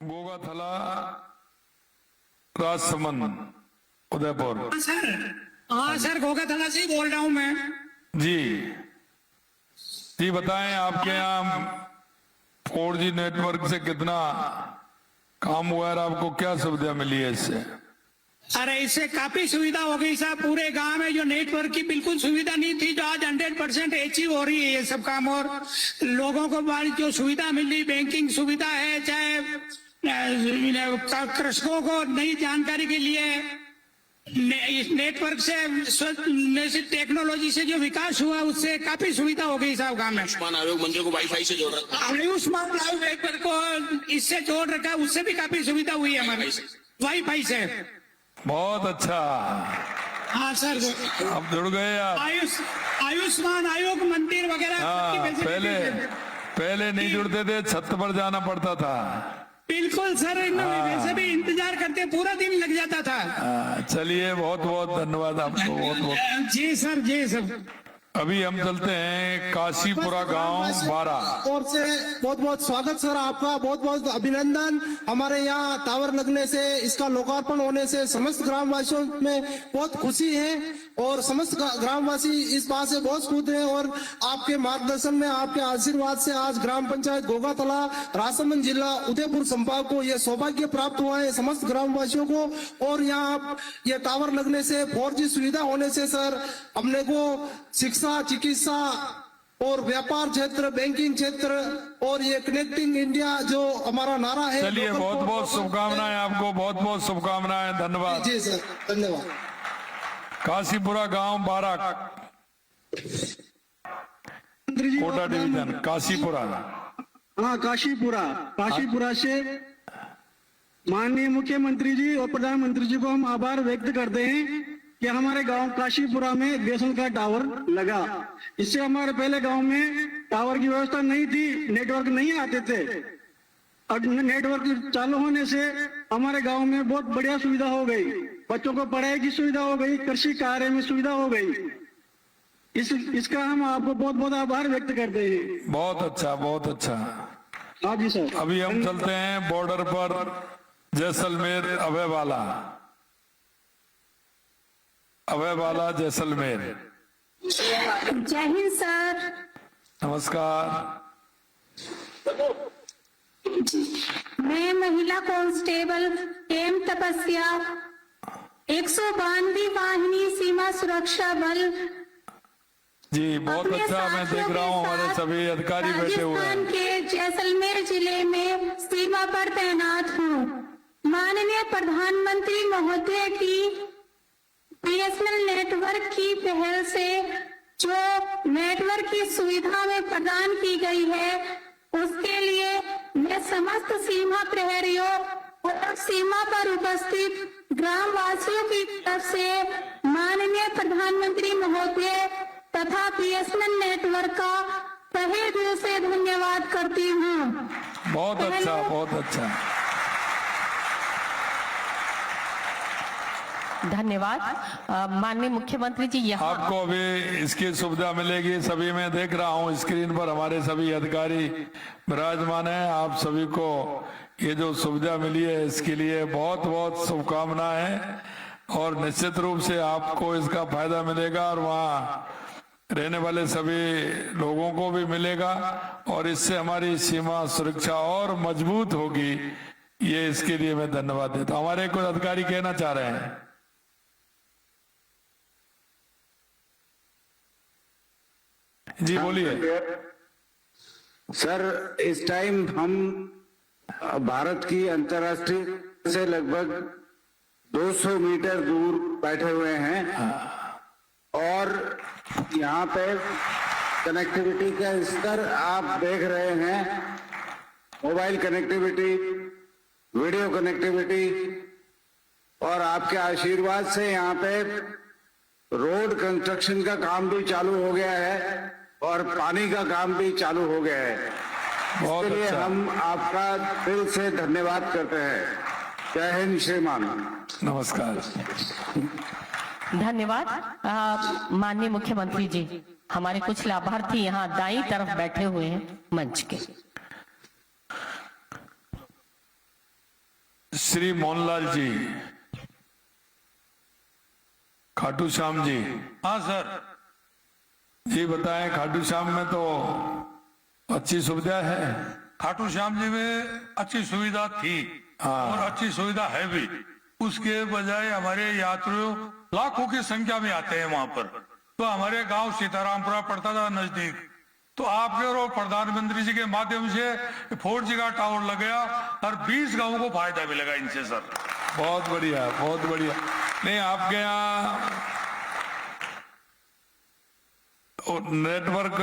गोगाथला Rajsamand Udaipur. Sir, हाँ sir, गोगाथला से ही बोल रहा हूँ मैं। जी जी बताएं, आपके यहाँ 4G नेटवर्क से कितना काम हुआ है, आपको क्या सुविधा मिली है इससे? अरे इससे काफी सुविधा हो गई साहब। पूरे गांव में जो नेटवर्क की बिल्कुल सुविधा नहीं थी, जो आज 100% अचीव हो रही है ये सब काम। और लोगों को जो सुविधा मिल रही, बैंकिंग सुविधा है, चाहे कृषकों को नई जानकारी के लिए इस नेटवर्क से टेक्नोलॉजी से जो विकास हुआ, उससे काफी सुविधा हो गई साहब गांव में। आयुष्मान आयोग मंदिर को वाईफाई से जोड़ रखा है। आयुष्मान आयोग को इससे जोड़ रखा है, उससे भी काफी सुविधा हुई है हमारे वाईफाई से। बहुत अच्छा। हाँ सर, अब जुड़ गए आप। आयुष्मान आयोग मंदिर वगैरह। हाँ, पहले नहीं जुड़ते थे, छत पर जाना पड़ता था। बिल्कुल सर, वैसे भी इंतजार करते पूरा दिन लग जाता था। चलिए, बहुत बहुत धन्यवाद आपको। बहुत बहुत जी सर, जी सर। अभी हम चलते हैं काशीपुरा गांव 12 और से बहुत बहुत स्वागत सर आपका, बहुत बहुत अभिनंदन। हमारे यहाँ टावर लगने से, इसका लोकार्पण होने से समस्त ग्रामवासियों में बहुत खुशी है और समस्त ग्रामवासी इस बात से बहुत खुश हैं। और आपके मार्गदर्शन में, आपके आशीर्वाद से आज ग्राम पंचायत गोगाथला, राजसमंद जिला, उदयपुर संभाग को यह सौभाग्य प्राप्त हुआ है, समस्त ग्रामवासियों को। और यहाँ ये टावर लगने से, 4G सुविधा होने से सर हमने को शिक्षा, चिकित्सा और व्यापार क्षेत्र, बैंकिंग क्षेत्र और ये कनेक्टिंग इंडिया जो हमारा नारा है। चलिए, बहुत बहुत शुभकामनाएं आपको, बहुत बहुत शुभकामनाएं, धन्यवाद। जी सर, धन्यवाद। काशीपुरा गांव 12 कोटा डिवीजन, काशीपुरा। हाँ, काशीपुरा से माननीय मुख्यमंत्री जी और प्रधानमंत्री जी को हम आभार व्यक्त करते हैं कि हमारे गांव काशीपुरा में बीएसएनएल का टावर लगा। इससे हमारे पहले गांव में टावर की व्यवस्था नहीं थी, नेटवर्क नहीं आते थे। अब नेटवर्क चालू होने से हमारे गांव में बहुत बढ़िया सुविधा हो गई। बच्चों को पढ़ाई की सुविधा हो गई, कृषि कार्य में सुविधा हो गई। इसका हम आपको बहुत बहुत आभार व्यक्त करते हैं। बहुत अच्छा, बहुत अच्छा। हाँ जी सर। अभी हम चलते हैं बॉर्डर पर जैसलमेर, अभयवाला जैसलमेर। जय हिंद सर। नमस्कार। मैं महिला कांस्टेबल एम तपस्या 192 वाहिनी सीमा सुरक्षा बल जी, बहुत अच्छा। मैं देख रहा हूँ हमारे सभी अधिकारी बैठे हुए हैं। राजस्थान के जैसलमेर जिले में सीमा पर तैनात हूँ। माननीय प्रधानमंत्री महोदय की बीएसएनएल नेटवर्क की पहल से जो नेटवर्क की सुविधा में प्रदान की गई है, उसके लिए मैं समस्त सीमा प्रहरियों और सीमा पर उपस्थित ग्रामवासियों की तरफ से माननीय प्रधानमंत्री महोदय तथा बीएसएनएल नेटवर्क का तहे दिल से धन्यवाद करती हूँ। बहुत अच्छा, बहुत अच्छा। धन्यवाद। माननीय मुख्यमंत्री जी, यहाँ आपको अभी इसकी सुविधा मिलेगी। सभी मैं देख रहा हूँ स्क्रीन पर हमारे सभी अधिकारी विराजमान हैं। आप सभी को ये जो सुविधा मिली है, इसके लिए बहुत बहुत शुभकामनाएं। और निश्चित रूप से आपको इसका फायदा मिलेगा और वहाँ रहने वाले सभी लोगों को भी मिलेगा और इससे हमारी सीमा सुरक्षा और मजबूत होगी। ये इसके लिए मैं धन्यवाद देता हूँ। हमारे कुछ अधिकारी कहना चाह रहे हैं। जी बोलिए सर। इस टाइम हम भारत की अंतर्राष्ट्रीय से लगभग 200 मीटर दूर बैठे हुए हैं और यहाँ पे कनेक्टिविटी का स्तर आप देख रहे हैं। मोबाइल कनेक्टिविटी, वीडियो कनेक्टिविटी और आपके आशीर्वाद से यहाँ पे रोड कंस्ट्रक्शन का काम भी चालू हो गया है और पानी का काम भी चालू हो गया है। इसके लिए हम आपका दिल से धन्यवाद करते हैं। जय हिंद श्रीमान। नमस्कार। धन्यवाद। माननीय मुख्यमंत्री जी, हमारे कुछ लाभार्थी यहाँ दाईं तरफ बैठे हुए हैं मंच के। श्री मोहनलाल जी, खाटू श्याम जी। हाँ सर, जी बताएं, खाटू श्याम में तो अच्छी सुविधा है। खाटू श्याम जी में अच्छी सुविधा थी और अच्छी सुविधा है भी। उसके बजाय हमारे यात्रियों लाखों की संख्या में आते हैं वहां पर। तो हमारे गांव सीतारामपुरा पड़ता था नजदीक, तो आपके और प्रधानमंत्री जी के माध्यम से 4G का टावर लग गया और 20 गांवों को फायदा मिलेगा इनसे सर। बहुत बढ़िया, बहुत बढ़िया। नहीं, आपके यहाँ नेटवर्क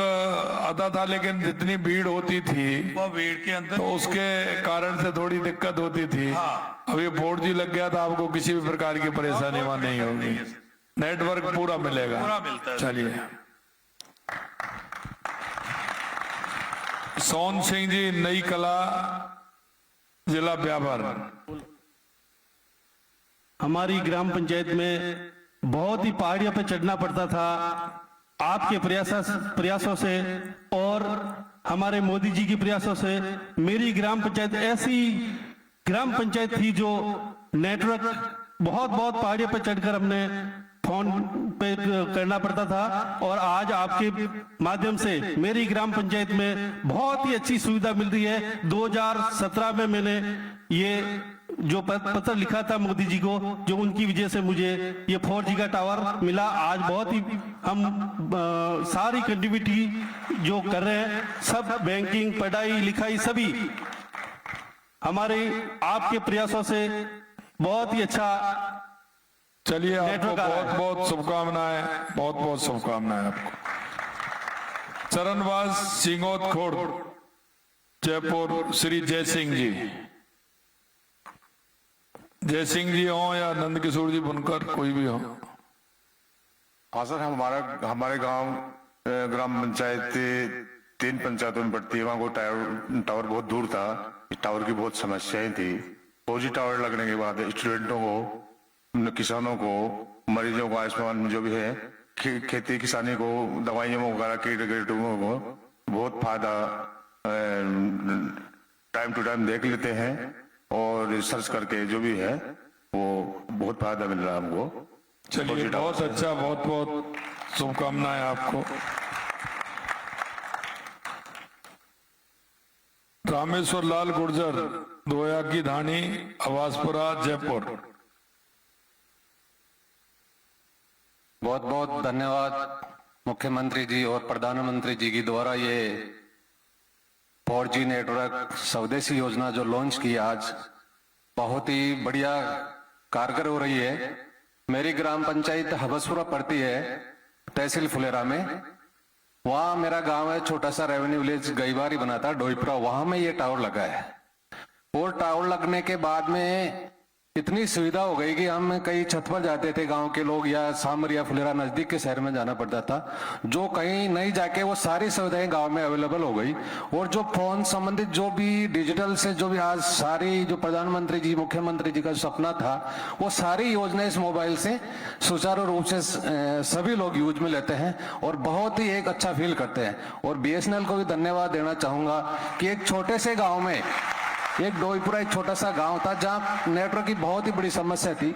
आता था, लेकिन जितनी भीड़ होती थी वह भीड़ के अंदर तो उसके कारण से थोड़ी दिक्कत होती थी। हाँ। अब ये 4G लग गया तो आपको किसी भी प्रकार की परेशानी वहां नहीं होगी, नेटवर्क पूरा मिलेगा। पूरा मिलता है। चलिए, सोन सिंह जी, नई कला, जिला ब्यावर। हमारी ग्राम पंचायत में बहुत ही पहाड़ियों पे चढ़ना पड़ता था। आपके प्रयासों से और हमारे मोदी जी के प्रयासों से मेरी ग्राम पंचायत ऐसी ग्राम पंचायत थी जो नेटवर्क बहुत पहाड़ियों पे चढ़कर हमने फोन पे करना पड़ता था, और आज आपके माध्यम से मेरी ग्राम पंचायत में बहुत ही अच्छी सुविधा मिल रही है। 2017 में मैंने ये जो पत्र लिखा था मोदी जी को, जो उनकी वजह से मुझे ये 4G का टावर मिला। आज बहुत ही हम सारी कंटिन्यूटी जो कर रहे हैं, सब बैंकिंग, पढ़ाई लिखाई सभी हमारे आपके प्रयासों से बहुत ही अच्छा। चलिए, आपको नेटवर्क आ रहा है। बहुत बहुत शुभकामनाएं, बहुत बहुत शुभकामनाएं आपको। चरणवास सिंगोत खोड़, जयपुर, श्री जय सिंह जी। जय सिंह जी हो या नंद किशोर जी बुनकर, कोई भी हो। हाँ सर, हमारे गांव ग्राम पंचायत 3 पंचायतों में पड़ती है। वहाँ को टावर बहुत दूर था, टावर की बहुत समस्याएं थी। 4G टावर लगने के बाद स्टूडेंटों को, किसानों को, मरीजों को, आयुष्मान जो भी है, खेती किसानी को, दवाइयों वगैरह कीटों को बहुत फायदा टाइम टू टाइम देख लेते हैं, और रिसर्च करके जो भी है वो बहुत फायदा मिल रहा है हमको। चलिए, बहुत अच्छा, बहुत बहुत शुभकामनाएं आपको। रामेश्वर लाल गुर्जर, दोया की धानी, आवासपुरा, जयपुर। बहुत बहुत धन्यवाद मुख्यमंत्री जी और प्रधानमंत्री जी की द्वारा ये 4G नेटवर्क स्वदेशी योजना जो लॉन्च की आज, बहुत ही बढ़िया कारगर हो रही है। मेरी ग्राम पंचायत हबसपुरा पड़ती है, तहसील फुलेरा में। वहां मेरा गांव है, छोटा सा रेवेन्यू विलेज गईबारी बना था, डोईपुरा, वहां में ये टावर लगा है। और टावर लगने के बाद में इतनी सुविधा हो गई कि हम कहीं छत पर जाते थे गांव के लोग, या सामर या फुलेरा नजदीक के शहर में जाना पड़ता था, जो कहीं नहीं जाके वो सारी सुविधाएं गांव में अवेलेबल हो गई। और जो फोन संबंधित जो भी डिजिटल से जो भी आज सारी जो प्रधानमंत्री जी, मुख्यमंत्री जी का सपना था, वो सारी योजनाएं इस मोबाइल से सुचारू रूप से सभी लोग यूज में लेते हैं और बहुत ही एक अच्छा फील करते हैं। और BSNL को भी धन्यवाद देना चाहूंगा कि एक छोटे से गाँव में, एक डोईपुरा एक छोटा सा गांव था जहां नेटवर्क की बहुत ही बड़ी समस्या थी,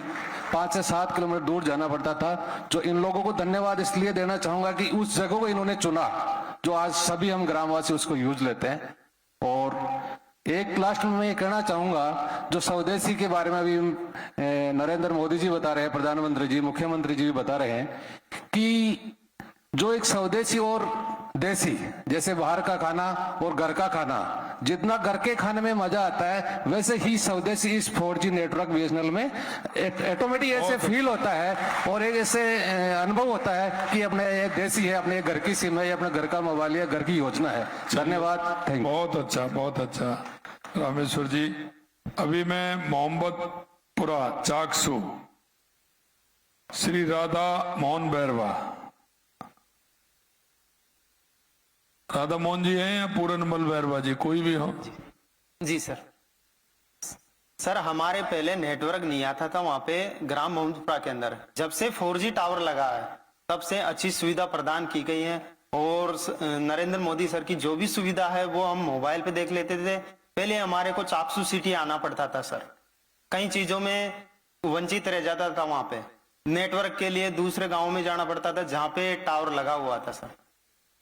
5 से 7 किलोमीटर दूर जाना पड़ता था। जो इन लोगों को धन्यवाद इसलिए देना चाहूंगा कि उस जगह को इन्होंने चुना, जो आज सभी हम ग्रामवासी उसको यूज लेते हैं। और एक लास्ट में मैं ये कहना चाहूंगा, जो स्वदेशी के बारे में अभी नरेंद्र मोदी जी बता रहे हैं, प्रधानमंत्री जी, मुख्यमंत्री जी भी बता रहे हैं कि जो एक स्वदेशी और देसी, जैसे बाहर का खाना और घर का खाना, जितना घर के खाने में मजा आता है, वैसे ही स्वदेशी इस 4G नेटवर्क BSNL में ऑटोमेटिक ऐसे फील होता है और एक ऐसे अनुभव होता है कि अपने ये देसी है, अपने घर की सिम है, अपने घर का मोबाइल है, घर की योजना है। धन्यवाद, थैंक यू। बहुत अच्छा, बहुत अच्छा रामेश्वर जी। अभी मैं मोहम्मदपुरा चाकसू, श्री राधा मोहन बैरवा। राधा मोहन जी हैं या पूरनमल बैरवा जी, कोई भी हो। जी सर। सर, हमारे पहले नेटवर्क नहीं आता था वहां पे ग्राम मोहम्मदपुरा के अंदर। जब से 4G टावर लगा है तब से अच्छी सुविधा प्रदान की गई है, और नरेंद्र मोदी सर की जो भी सुविधा है वो हम मोबाइल पे देख लेते थे। पहले हमारे को चाकसू सिटी आना पड़ता था सर, कई चीजों में वंचित रह जाता था। वहां पे नेटवर्क के लिए दूसरे गांव में जाना पड़ता था जहां पे टावर लगा हुआ था सर।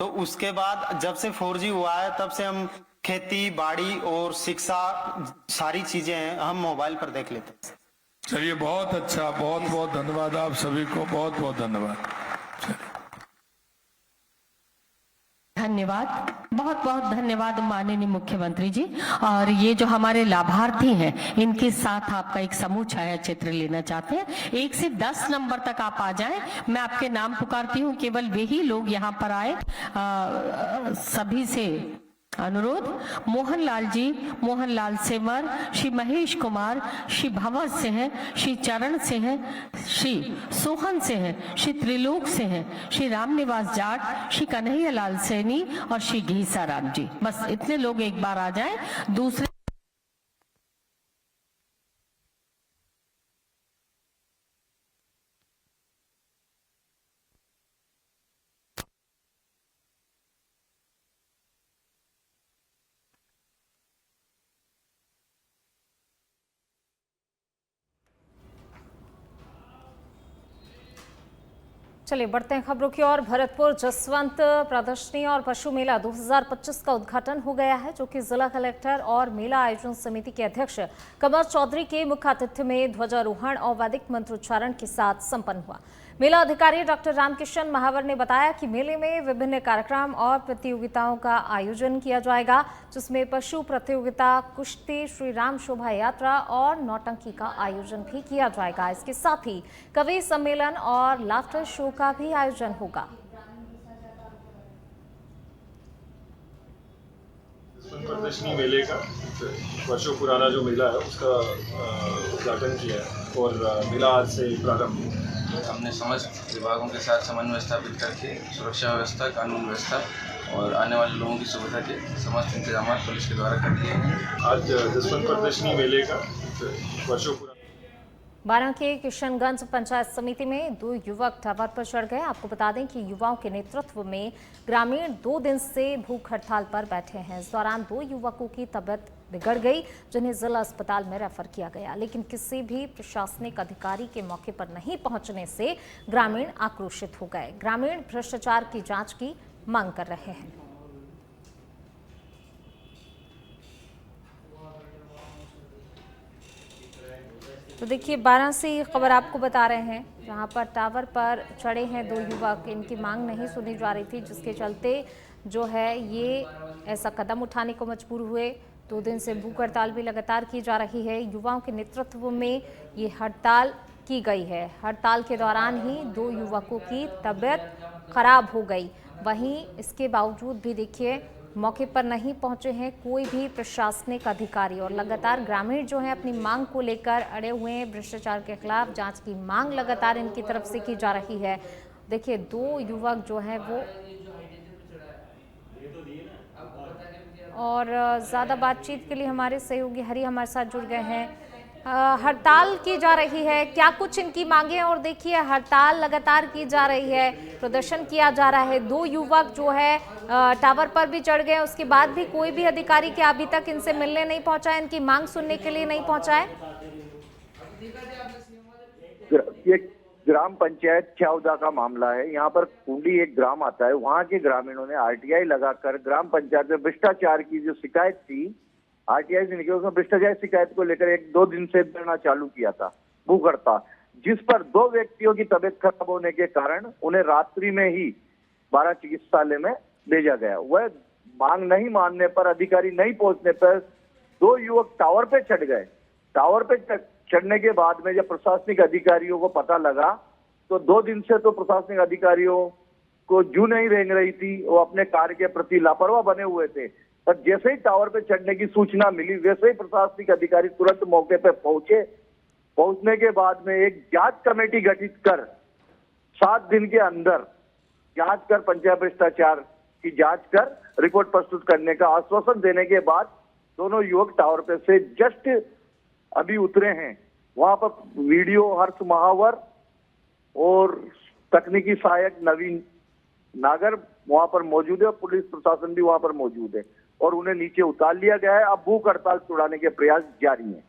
तो उसके बाद जब से 4G हुआ है तब से हम खेती बाड़ी और शिक्षा सारी चीजें हैं हम मोबाइल पर देख लेते हैं। चलिए, बहुत अच्छा, बहुत बहुत धन्यवाद आप सभी को, बहुत बहुत धन्यवाद। धन्यवाद, बहुत बहुत धन्यवाद माननीय मुख्यमंत्री जी। और ये जो हमारे लाभार्थी हैं इनके साथ आपका एक समूह छाया चित्र लेना चाहते हैं। 1 से 10 नंबर तक आप आ जाएं। मैं आपके नाम पुकारती हूँ, केवल वही लोग यहाँ पर आए। सभी से अनुरोध, मोहनलाल जी, मोहनलाल सेवर, श्री महेश कुमार, श्री भंवर सिंह, श्री चरण सिंह, श्री सोहन सिंह, श्री त्रिलोक सिंह, श्री रामनिवास जाट, श्री कन्हैयालाल सैनी और श्री घीसाराम जी। बस इतने लोग एक बार आ जाएं। दूसरे चलिए बढ़ते हैं खबरों की ओर। भरतपुर जसवंत प्रदर्शनी और पशु मेला 2025 का उद्घाटन हो गया है, जो कि जिला कलेक्टर और मेला आयोजन समिति के अध्यक्ष कमर चौधरी के मुख्य आतिथ्य में ध्वजारोहण और वैदिक मंत्रोच्चारण के साथ संपन्न हुआ। मेला अधिकारी डॉक्टर रामकिशन महावर ने बताया कि मेले में विभिन्न कार्यक्रम और प्रतियोगिताओं का आयोजन किया जाएगा, जिसमें पशु प्रतियोगिता, कुश्ती, श्री राम शोभा यात्रा और नौटंकी का आयोजन भी किया जाएगा। इसके साथ ही कवि सम्मेलन और लाफ्टर शो का भी आयोजन होगा। प्रदर्शनी मेले का वर्षों पुराना जो मेला है उसका उद्घाटन किया है और मेला आज से प्रारंभ हुआ। हमने समस्त विभागों के साथ समन्वय स्थापित करके सुरक्षा व्यवस्था, कानून व्यवस्था और आने वाले लोगों की सुविधा के समस्त इंतजाम पुलिस के द्वारा कर दिए हैं। आज जसवंत प्रदर्शनी मेले का वर्षों पुराना। बारां के किशनगंज पंचायत समिति में 2 युवक टावर पर चढ़ गए। आपको बता दें कि युवाओं के नेतृत्व में ग्रामीण 2 दिन से भूख हड़ताल पर बैठे हैं। इस दौरान 2 युवकों की तबीयत बिगड़ गई, जिन्हें जिला अस्पताल में रेफर किया गया, लेकिन किसी भी प्रशासनिक अधिकारी के मौके पर नहीं पहुंचने से ग्रामीण आक्रोशित हो गए। ग्रामीण भ्रष्टाचार की जांच की मांग कर रहे हैं। तो देखिए, बारां से ये खबर आपको बता रहे हैं, जहां पर टावर पर चढ़े हैं 2 युवक। इनकी मांग नहीं सुनी जा रही थी, जिसके चलते जो है ये ऐसा कदम उठाने को मजबूर हुए। 2 दिन से भूख हड़ताल भी लगातार की जा रही है। युवाओं के नेतृत्व में ये हड़ताल की गई है। हड़ताल के दौरान ही 2 युवकों की तबीयत खराब हो गई। वहीं इसके बावजूद भी देखिए मौके पर नहीं पहुंचे हैं कोई भी प्रशासनिक अधिकारी, और लगातार ग्रामीण जो है अपनी मांग को लेकर अड़े हुए हैं। भ्रष्टाचार के खिलाफ जांच की मांग लगातार इनकी तरफ से की जा रही है। देखिए 2 युवक जो हैं वो, और ज़्यादा बातचीत के लिए हमारे सहयोगी हरि हमारे साथ जुड़ गए हैं। हड़ताल की जा रही है, क्या कुछ इनकी मांगे? और देखिए हड़ताल लगातार की जा रही है, प्रदर्शन किया जा रहा है। 2 युवक जो है टावर पर भी चढ़ गए, उसके बाद भी कोई भी अधिकारी क्या अभी तक इनसे मिलने नहीं पहुंचा है, इनकी मांग सुनने के लिए नहीं पहुंचा है। ये ग्राम पंचायत छावदा का मामला है। यहाँ पर कुंडी एक ग्राम आता है, वहाँ के ग्रामीणों ने RTI लगाकर ग्राम पंचायत में भ्रष्टाचार की जो शिकायत थी, RTI से निकली, उसमें भ्रष्टाचार शिकायत को लेकर 1-2 दिन से धरना चालू किया था, भूख हड़ताल, जिस पर 2 व्यक्तियों की तबीयत खराब होने के कारण उन्हें रात्रि में ही 12 चिकित्सालय में भेजा गया। वह मांग नहीं मानने पर, अधिकारी नहीं पहुंचने पर 2 युवक टावर पे चढ़ गए। टावर पे चढ़ने के बाद में जब प्रशासनिक अधिकारियों को पता लगा, तो 2 दिन से तो प्रशासनिक अधिकारियों को जू नहीं रेंग रही थी, वो अपने कार्य के प्रति लापरवाह बने हुए थे। पर जैसे ही टावर पे चढ़ने की सूचना मिली, वैसे ही प्रशासनिक अधिकारी तुरंत मौके पे पहुंचे। पहुंचने के बाद में एक जांच कमेटी गठित कर 7 दिन के अंदर जांच कर, पंचायत भ्रष्टाचार की जांच कर रिपोर्ट प्रस्तुत करने का आश्वासन देने के बाद दोनों युवक टावर पे से जस्ट अभी उतरे हैं। वहां पर वीडियो हर्ष महावर और तकनीकी सहायक नवीन नागर वहां पर मौजूद है, पुलिस प्रशासन भी वहां पर मौजूद है और उन्हें नीचे उतार लिया गया है। अब भूख हड़ताल छुड़ाने के प्रयास जारी हैं।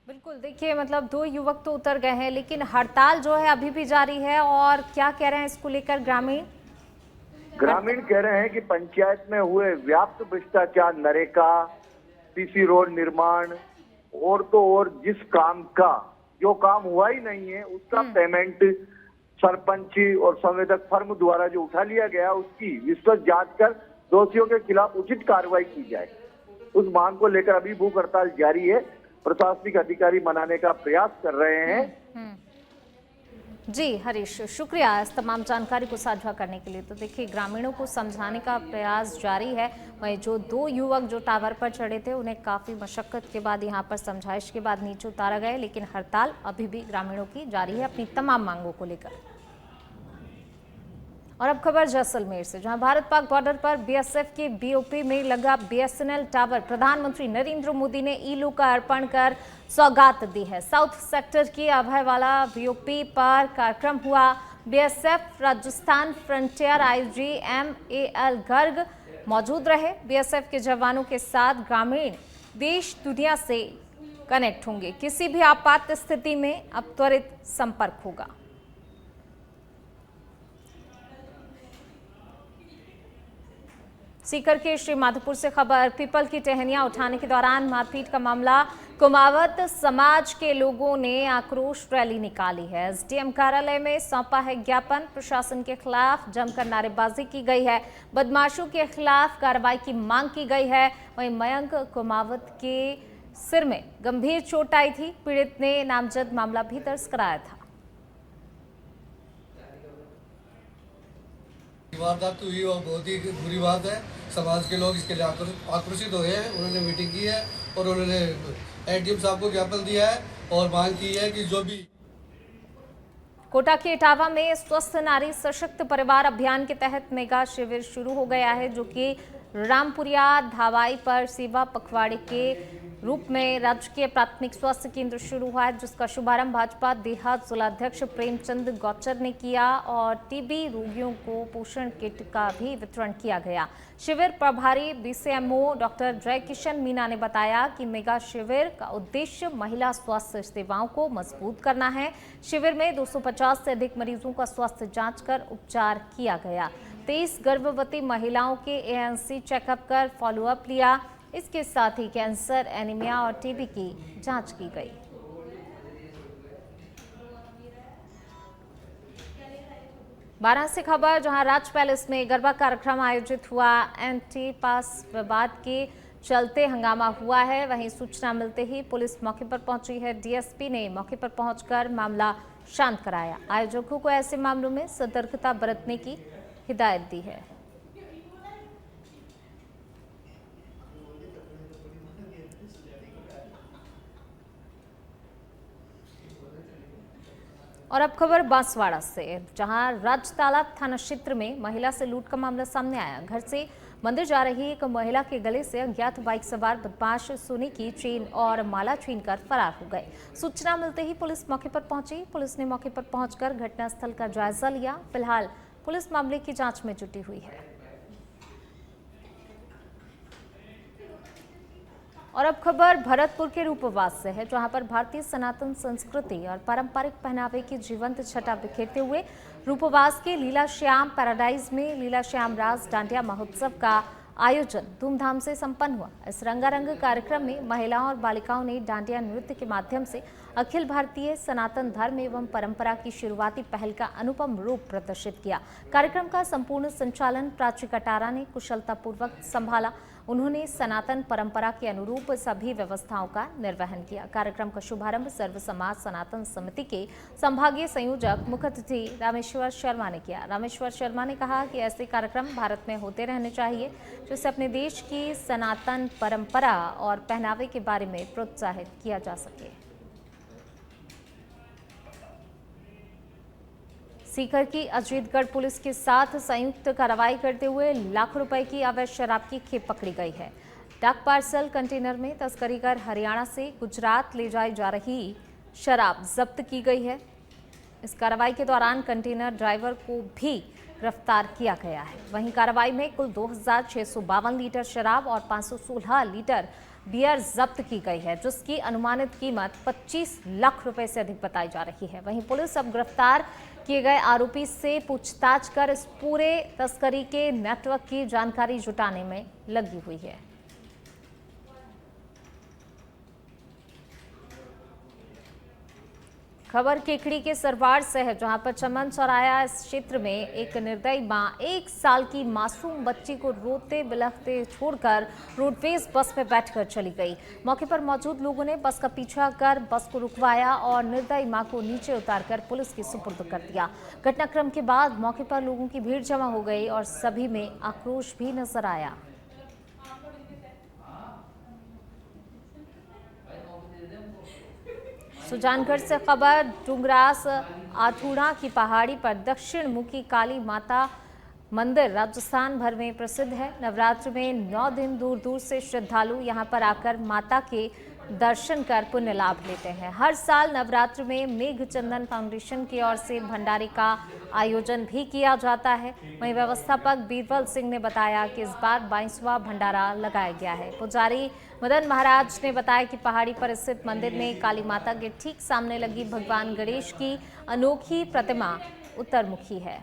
बिल्कुल, देखिए मतलब 2 युवक तो उतर गए हैं, लेकिन हड़ताल जो है अभी भी जारी है। और क्या कह रहे हैं इसको लेकर ग्रामीण? ग्रामीण कह रहे हैं कि पंचायत में हुए व्याप्त भ्रष्टाचार, नरेगा, सीसी रोड निर्माण और तो और जिस काम का जो काम हुआ ही नहीं है उसका पेमेंट सरपंच और संवेदक फर्म द्वारा जो उठा लिया गया उसकी विस्तृत जांच कर दोषियों के खिलाफ उचित कार्रवाई की जाए। उस मांग को लेकर अभी भूख हड़ताल जारी है। प्रशासनिक अधिकारी मनाने का प्रयास कर रहे हैं। जी हरीश, शुक्रिया इस तमाम जानकारी को साझा करने के लिए। तो देखिए, ग्रामीणों को समझाने का प्रयास जारी है। वहीं जो 2 युवक जो टावर पर चढ़े थे उन्हें काफ़ी मशक्कत के बाद यहाँ पर समझाइश के बाद नीचे उतारा गया, लेकिन हड़ताल अभी भी ग्रामीणों की जारी है अपनी तमाम मांगों को लेकर। और अब खबर जैसलमेर से, जहां भारत पाक बॉर्डर पर बीएसएफ के बीओपी में लगा बीएसएनएल टावर प्रधानमंत्री नरेंद्र मोदी ने ईलू का अर्पण कर सौगात दी है। साउथ सेक्टर की अभयवाला बीओपी पर कार्यक्रम हुआ। BSF Rajasthan frontier IG MAL Garg मौजूद रहे। बीएसएफ के जवानों के साथ ग्रामीण देश दुनिया से कनेक्ट होंगे। किसी भी आपात स्थिति में अब त्वरित संपर्क होगा। सीकर के श्री माधोपुर से खबर, पीपल की टहनियां उठाने के दौरान मारपीट का मामला। कुमावत समाज के लोगों ने आक्रोश रैली निकाली है। एसडीएम कार्यालय में सौंपा है ज्ञापन। प्रशासन के खिलाफ जमकर नारेबाजी की गई है। बदमाशों के खिलाफ कार्रवाई की मांग की गई है। वहीं मयंक कुमावत के सिर में गंभीर चोट आई थी। पीड़ित ने नामजद मामला भी दर्ज कराया था। वारदात हुई और बहुत ही बुरी बात है। समाज के लोग इसके लिए आक्रोशित हुए हैं। उन्होंने मीटिंग की है और उन्होंने एडीएम साहब को ज्ञापन दिया है और मांग की है कि जो भी कोटा के इटावा में स्वस्थ नारी सशक्त परिवार अभियान के तहत मेगा शिविर शुरू हो गया है, जो कि रामपुरिया धावाई पर सेवा पखवाड़े के रूप में राजकीय प्राथमिक स्वास्थ्य केंद्र शुरू हुआ है, जिसका शुभारंभ भाजपा देहात जिलाध्यक्ष प्रेमचंद गौचर ने किया और टीबी रोगियों को पोषण किट का भी वितरण किया गया। शिविर प्रभारी BCMO डॉक्टर जय किशन मीना ने बताया कि मेगा शिविर का उद्देश्य महिला स्वास्थ्य सेवाओं को मजबूत करना है। शिविर में 250 से अधिक मरीजों का स्वास्थ्य जांच कर उपचार किया गया। 23 गर्भवती महिलाओं के ANC चेकअप कर फॉलोअप लिया। इसके साथ ही कैंसर, एनीमिया और टीबी की जांच की गई। वाराणसी खबर, जहां राज पैलेस में गरबा कार्यक्रम आयोजित हुआ। एंटी पास विवाद के चलते हंगामा हुआ है। वहीं सूचना मिलते ही पुलिस मौके पर पहुंची है। डीएसपी ने मौके पर पहुंचकर मामला शांत कराया। आयोजकों को ऐसे मामलों में सतर्कता बरतने की हिदायत दी है। और अब खबर बांसवाड़ा से, जहां राजतालाब थाना क्षेत्र में महिला से लूट का मामला सामने आया। घर से मंदिर जा रही एक महिला के गले से अज्ञात बाइक सवार बदमाश सोने की चेन और माला छीनकर फरार हो गए। सूचना मिलते ही पुलिस मौके पर पहुंची। पुलिस ने मौके पर पहुंचकर घटनास्थल का जायजा लिया। फिलहाल पुलिस मामले की जांच में जुटी हुई है। और अब खबर भरतपुर के रूपवास से है, जहां पर भारतीय सनातन संस्कृति और पारंपरिक पहनावे की जीवंत छटा बिखेरते हुए रूपवास के लीला श्याम पैराडाइज में लीला श्याम रास डांडिया महोत्सव का आयोजन धूमधाम से संपन्न हुआ। इस रंगारंग कार्यक्रम में महिलाओं और बालिकाओं ने डांडिया नृत्य के माध्यम से अखिल भारतीय सनातन धर्म एवं परंपरा की शुरुआती पहल का अनुपम रूप प्रदर्शित किया। कार्यक्रम का संपूर्ण संचालन प्राची कटारा ने कुशलतापूर्वक संभाला। उन्होंने सनातन परंपरा के अनुरूप सभी व्यवस्थाओं का निर्वहन किया। कार्यक्रम का शुभारंभ सर्व समाज सनातन समिति के संभागीय संयोजक मुख्य अतिथि रामेश्वर शर्मा ने किया। रामेश्वर शर्मा ने कहा कि ऐसे कार्यक्रम भारत में होते रहने चाहिए, जिससे अपने देश की सनातन परंपरा और पहनावे के बारे में प्रोत्साहित किया जा सके। सीकर की अजीतगढ़ पुलिस के साथ संयुक्त कार्रवाई करते हुए लाखों रुपए की अवैध शराब की खेप पकड़ी गई है। डाक पार्सल कंटेनर में तस्करी कर हरियाणा से गुजरात ले जाई जा रही शराब जब्त की गई है। इस कार्रवाई के दौरान कंटेनर ड्राइवर को भी गिरफ्तार किया गया है। वहीं कार्रवाई में कुल 2652 लीटर शराब और 516 लीटर बियर जब्त की गई है, जिसकी अनुमानित कीमत 25 लाख रुपए से अधिक बताई जा रही है। वहीं पुलिस अब गिरफ्तार किए गए आरोपी से पूछताछ कर इस पूरे तस्करी के नेटवर्क की जानकारी जुटाने में लगी हुई है। खबर केकड़ी के सरवार से है, जहां पर चमन चौराया इस क्षेत्र में एक निर्दयी मां 1 साल की मासूम बच्ची को रोते बिलखते छोड़कर रोडवेज बस में बैठकर चली गई। मौके पर मौजूद लोगों ने बस का पीछा कर बस को रुकवाया और निर्दयी मां को नीचे उतारकर पुलिस के सुपुर्द कर दिया। घटनाक्रम के बाद मौके पर लोगों की भीड़ जमा हो गई और सभी में आक्रोश भी नजर आया। सुजानगढ़ से खबर, डुंगरास आथुड़ा की पहाड़ी पर दक्षिण मुखी काली माता मंदिर राजस्थान भर में प्रसिद्ध है। नवरात्र में 9 दिन दूर दूर से श्रद्धालु यहां पर आकर माता के दर्शन कर पुण्य लाभ लेते हैं। हर साल नवरात्र में मेघचंदन फाउंडेशन की ओर से भंडारे का आयोजन भी किया जाता है। वहीं व्यवस्थापक बीरबल सिंह ने बताया कि इस बार 22वां भंडारा लगाया गया है। पुजारी मदन महाराज ने बताया कि पहाड़ी पर स्थित मंदिर में काली माता के ठीक सामने लगी भगवान गणेश की अनोखी प्रतिमा उत्तरमुखी है।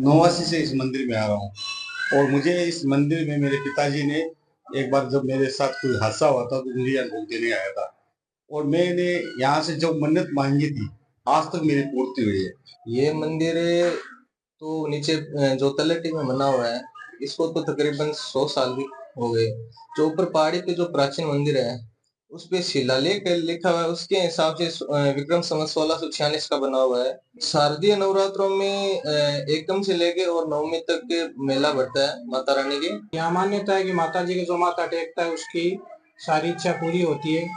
नौवासी से इस मंदिर में आ रहा हूँ और मुझे इस मंदिर में मेरे पिताजी ने एक बार जब मेरे साथ कोई हादसा हुआ था तो मुझे यहाँ भोग देने आया था और मैंने यहाँ से जो मन्नत मांगी थी आज तक मेरी पूर्ति हुई है। ये मंदिर तो नीचे जो तलहटी में बना हुआ है, इसको तो तकरीबन 100 साल भी हो गए। जो ऊपर पहाड़ी पे जो प्राचीन मंदिर है उस पे शिलालेख लिखा हुआ है, उसके हिसाब से विक्रम संवत 1646 का बना हुआ है। शारदीय नवरात्रों में एकम से लेके और नवमी तक के मेला बढ़ता है माता रानी की। यहाँ मान्यता है कि माता जी के जो माथा टेकता है उसकी सारी इच्छा पूरी होती है।